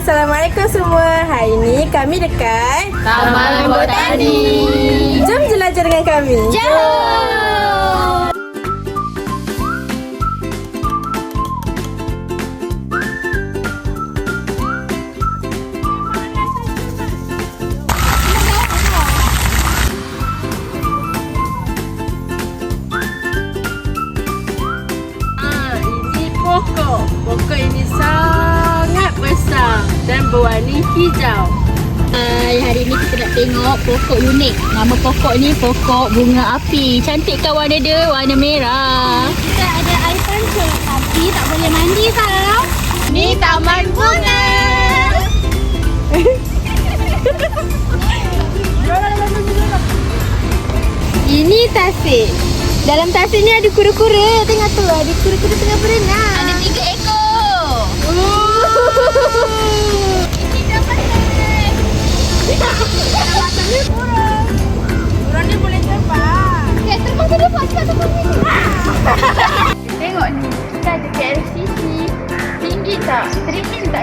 Assalamualaikum semua. Hari ini kami dekat Taman Botani. Jom jelajah dengan kami. Jom! Ini pokok. Pokok ini sangat besar dan berwarna hijau. Hari ni kita nak tengok pokok unik. Nama pokok ni pokok bunga api. Cantik kan warna dia? Warna merah. Kita ada air pancing tapi tak boleh mandi sayang. Ni taman bunga. Ini tasik. Dalam tasik ni ada kura-kura. Tengok tu, ada kura-kura tengah berenang. Ada 3 ekor. Ini dah pasal. Tengok burung. Burung ni boleh terbang. Ya, terbang tu dia buat cepat terbang ni. Tengok ni. Kita ada KLCC. Tinggi tak? Teringin tak